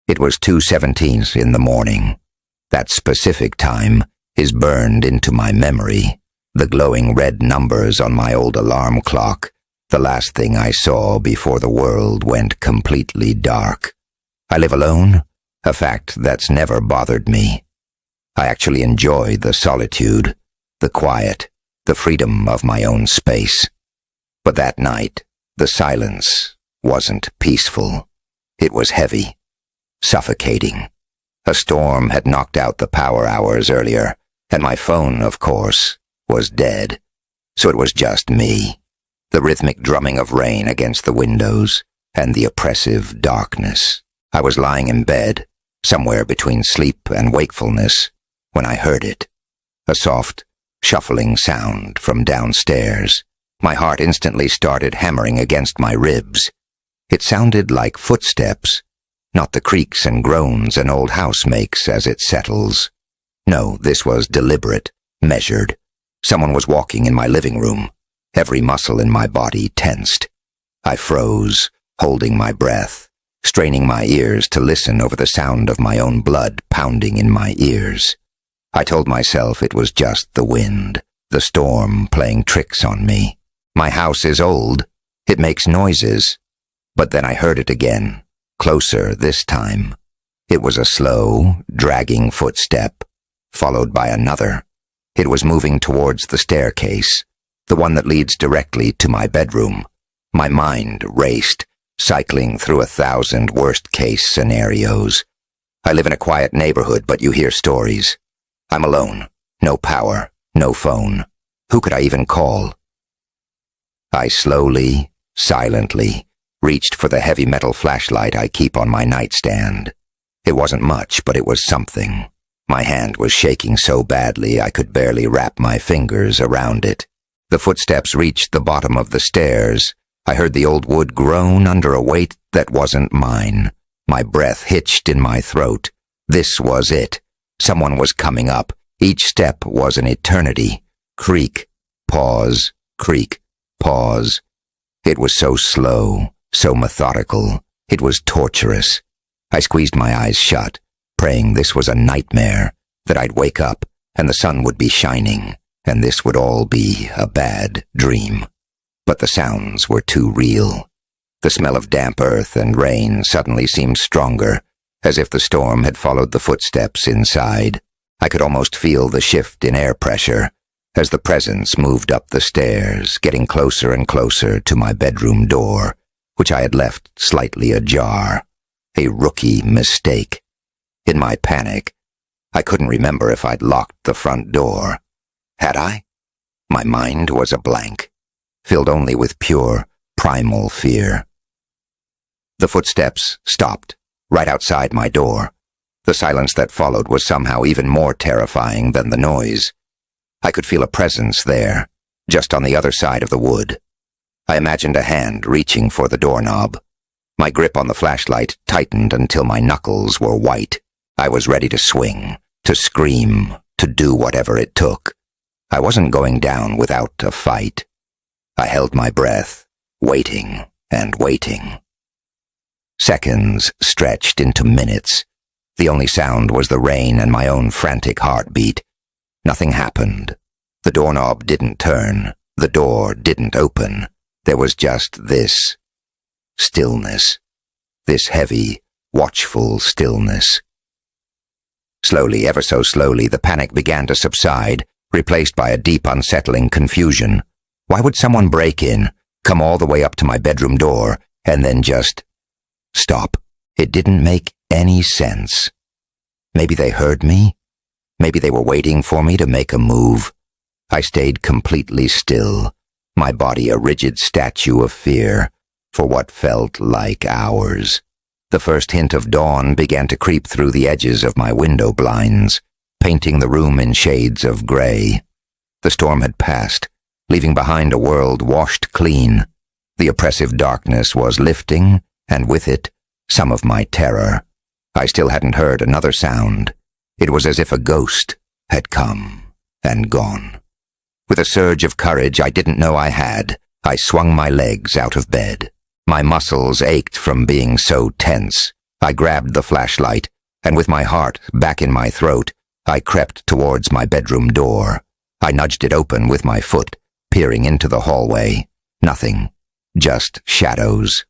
It was 2:17 in the morning. That specific time is burned into my memory. The glowing red numbers on my old alarm clock, the last thing I saw before the world went completely dark. I live alone, a fact that's never bothered me. I actually enjoy the solitude, the quiet, the freedom of my own space. But that night, the silence wasn't peaceful. It was heavy, suffocating. A storm had knocked out the power hours earlier, and my phone, of course, was dead. So it was just me, the rhythmic drumming of rain against the windows, and the oppressive darkness. I was lying in bed, somewhere between sleep and wakefulness, when I heard it. A soft, shuffling sound from downstairs. My heart instantly started hammering against my ribs. It sounded like footsteps, not the creaks and groans an old house makes as it settles. No, this was deliberate, measured. Someone was walking in my living room. Every muscle in my body tensed. I froze, holding my breath, straining my ears to listen over the sound of my own blood pounding in my ears. I told myself it was just the wind, the storm playing tricks on me. My house is old. It makes noises. But then I heard it again, closer this time. It was a slow, dragging footstep, followed by another. It was moving towards the staircase, the one that leads directly to my bedroom. My mind raced, cycling through 1,000 worst-case scenarios. I live in a quiet neighborhood, but you hear stories. I'm alone. No power. No phone. Who could I even call? I slowly, silently, reached for the heavy metal flashlight I keep on my nightstand. It wasn't much, but it was something. My hand was shaking so badly I could barely wrap my fingers around it. The footsteps reached the bottom of the stairs. I heard the old wood groan under a weight that wasn't mine. My breath hitched in my throat. This was it. Someone was coming up. Each step was an eternity. Creak, pause, creak, pause. It was so slow, so methodical. It was torturous. I squeezed my eyes shut, praying this was a nightmare, that I'd wake up and the sun would be shining, and this would all be a bad dream. But the sounds were too real. The smell of damp earth and rain suddenly seemed stronger, as if the storm had followed the footsteps inside. I could almost feel the shift in air pressure as the presence moved up the stairs, getting closer and closer to my bedroom door, which I had left slightly ajar. A rookie mistake. In my panic, I couldn't remember if I'd locked the front door. Had I? My mind was a blank, filled only with pure, primal fear. The footsteps stopped, right outside my door. The silence that followed was somehow even more terrifying than the noise. I could feel a presence there, just on the other side of the wood. I imagined a hand reaching for the doorknob. My grip on the flashlight tightened until my knuckles were white. I was ready to swing, to scream, to do whatever it took. I wasn't going down without a fight. I held my breath, waiting and waiting. Seconds stretched into minutes. The only sound was the rain and my own frantic heartbeat. Nothing happened. The doorknob didn't turn. The door didn't open. There was just this stillness. This heavy, watchful stillness. Slowly, ever so slowly, the panic began to subside, replaced by a deep, unsettling confusion. Why would someone break in, come all the way up to my bedroom door, and then just stop? It didn't make any sense. Maybe they heard me? Maybe they were waiting for me to make a move. I stayed completely still, my body a rigid statue of fear, for what felt like hours. The first hint of dawn began to creep through the edges of my window blinds, painting the room in shades of gray. The storm had passed, leaving behind a world washed clean. The oppressive darkness was lifting, and with it, some of my terror. I still hadn't heard another sound. It was as if a ghost had come and gone. With a surge of courage I didn't know I had, I swung my legs out of bed. My muscles ached from being so tense. I grabbed the flashlight, and with my heart back in my throat, I crept towards my bedroom door. I nudged it open with my foot, peering into the hallway. Nothing. Just shadows.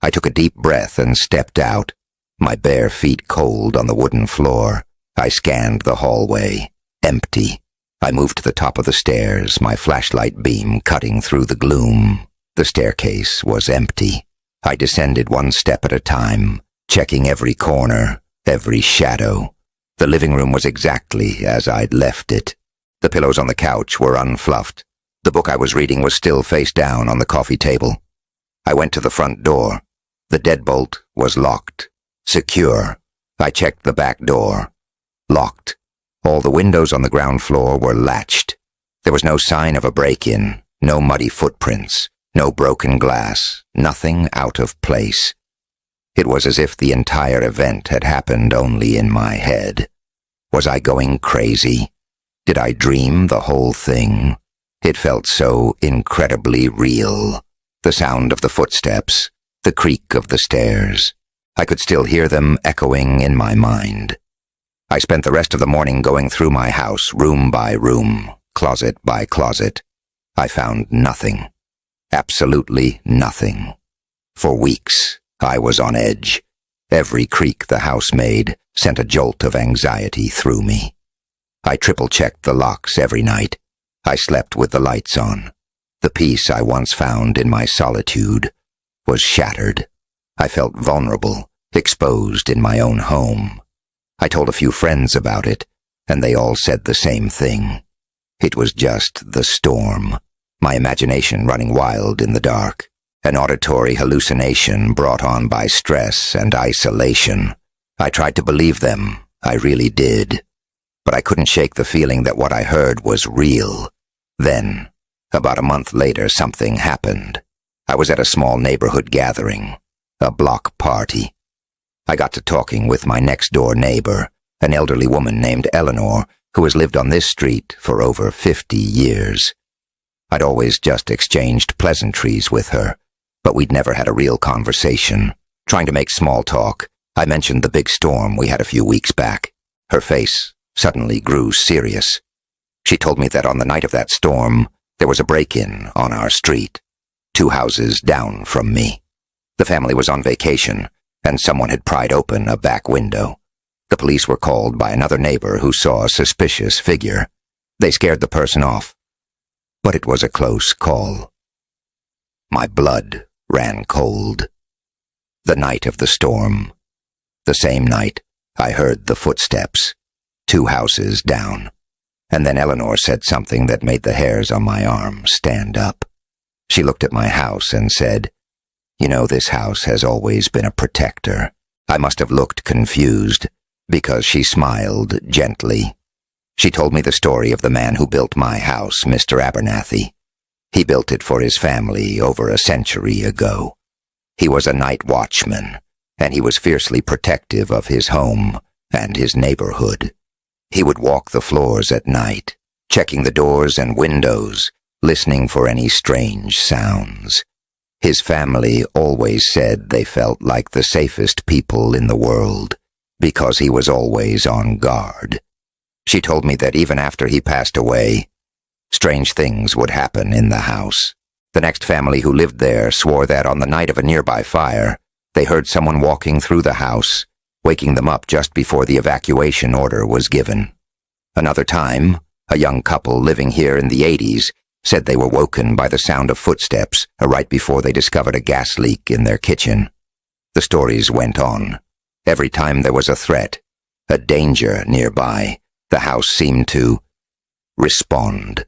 I took a deep breath and stepped out, my bare feet cold on the wooden floor. I scanned the hallway. Empty. I moved to the top of the stairs, my flashlight beam cutting through the gloom. The staircase was empty. I descended one step at a time, checking every corner, every shadow. The living room was exactly as I'd left it. The pillows on the couch were unfluffed. The book I was reading was still face down on the coffee table. I went to the front door. The deadbolt was locked. Secure. I checked the back door. Locked. All the windows on the ground floor were latched. There was no sign of a break-in, no muddy footprints, no broken glass, nothing out of place. It was as if the entire event had happened only in my head. Was I going crazy? Did I dream the whole thing? It felt so incredibly real. The sound of the footsteps, the creak of the stairs. I could still hear them echoing in my mind. I spent the rest of the morning going through my house, room by room, closet by closet. I found nothing. Absolutely nothing. For weeks, I was on edge. Every creak the house made sent a jolt of anxiety through me. I triple-checked the locks every night. I slept with the lights on. The peace I once found in my solitude was shattered. I felt vulnerable, exposed in my own home. I told a few friends about it, and they all said the same thing. It was just the storm, my imagination running wild in the dark, an auditory hallucination brought on by stress and isolation. I tried to believe them, I really did. But I couldn't shake the feeling that what I heard was real. Then, about a month later, something happened. I was at a small neighborhood gathering, a block party. I got to talking with my next-door neighbor, an elderly woman named Eleanor, who has lived on this street for over 50 years. I'd always just exchanged pleasantries with her, but we'd never had a real conversation. Trying to make small talk, I mentioned the big storm we had a few weeks back. Her face suddenly grew serious. She told me that on the night of that storm, there was a break-in on our street, 2 houses down from me. The family was on vacation, and someone had pried open a back window. The police were called by another neighbor who saw a suspicious figure. They scared the person off, but it was a close call. My blood ran cold. The night of the storm. The same night, I heard the footsteps, 2 houses down. And then Eleanor said something that made the hairs on my arm stand up. She looked at my house and said, "You know, this house has always been a protector." I must have looked confused, because she smiled gently. She told me the story of the man who built my house, Mr. Abernathy. He built it for his family over a century ago. He was a night watchman, and he was fiercely protective of his home and his neighborhood. He would walk the floors at night, checking the doors and windows, listening for any strange sounds. His family always said they felt like the safest people in the world, because he was always on guard. She told me that even after he passed away, strange things would happen in the house. The next family who lived there swore that on the night of a nearby fire, they heard someone walking through the house, waking them up just before the evacuation order was given. Another time, a young couple living here in the 80s said they were woken by the sound of footsteps right before they discovered a gas leak in their kitchen. The stories went on. Every time there was a threat, a danger nearby, the house seemed to respond.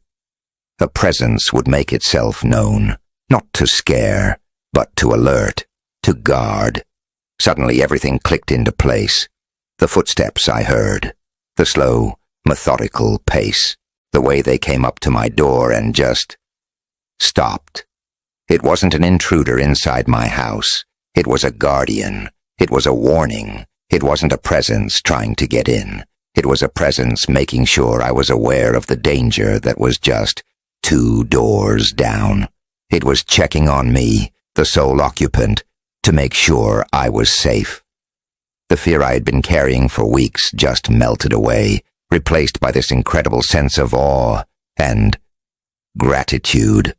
A presence would make itself known, not to scare, but to alert, to guard. Suddenly everything clicked into place. The footsteps I heard, the slow, methodical pace, the way they came up to my door and just stopped. It wasn't an intruder inside my house. It was a guardian. It was a warning. It wasn't a presence trying to get in. It was a presence making sure I was aware of the danger that was just 2 doors down. It was checking on me, the sole occupant, to make sure I was safe. The fear I had been carrying for weeks just melted away, replaced by this incredible sense of awe and gratitude.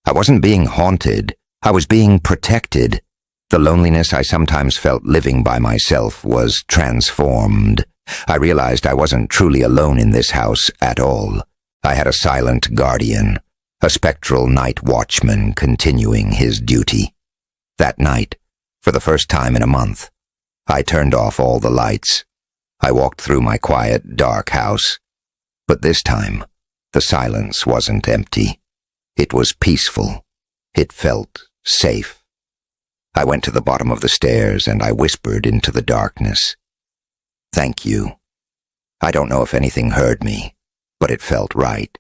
I wasn't being haunted. I was being protected. The loneliness I sometimes felt living by myself was transformed. I realized I wasn't truly alone in this house at all. I had a silent guardian, a spectral night watchman continuing his duty. That night, for the first time in a month, I turned off all the lights. I walked through my quiet, dark house. But this time, the silence wasn't empty. It was peaceful. It felt safe. I went to the bottom of the stairs and I whispered into the darkness. Thank you. I don't know if anything heard me, but it felt right.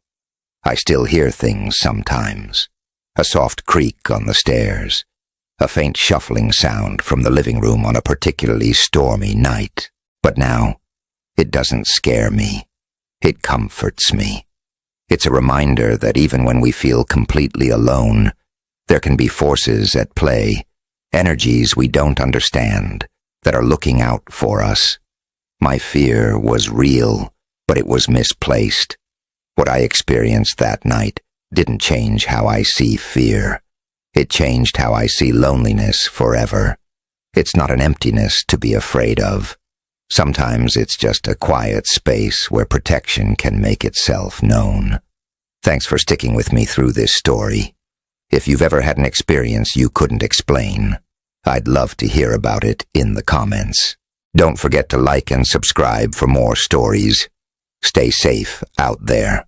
I still hear things sometimes. A soft creak on the stairs. A faint shuffling sound from the living room on a particularly stormy night. But now, it doesn't scare me. It comforts me. It's a reminder that even when we feel completely alone, there can be forces at play, energies we don't understand, that are looking out for us. My fear was real, but it was misplaced. What I experienced that night didn't change how I see fear. It changed how I see loneliness forever. It's not an emptiness to be afraid of. Sometimes it's just a quiet space where protection can make itself known. Thanks for sticking with me through this story. If you've ever had an experience you couldn't explain, I'd love to hear about it in the comments. Don't forget to like and subscribe for more stories. Stay safe out there.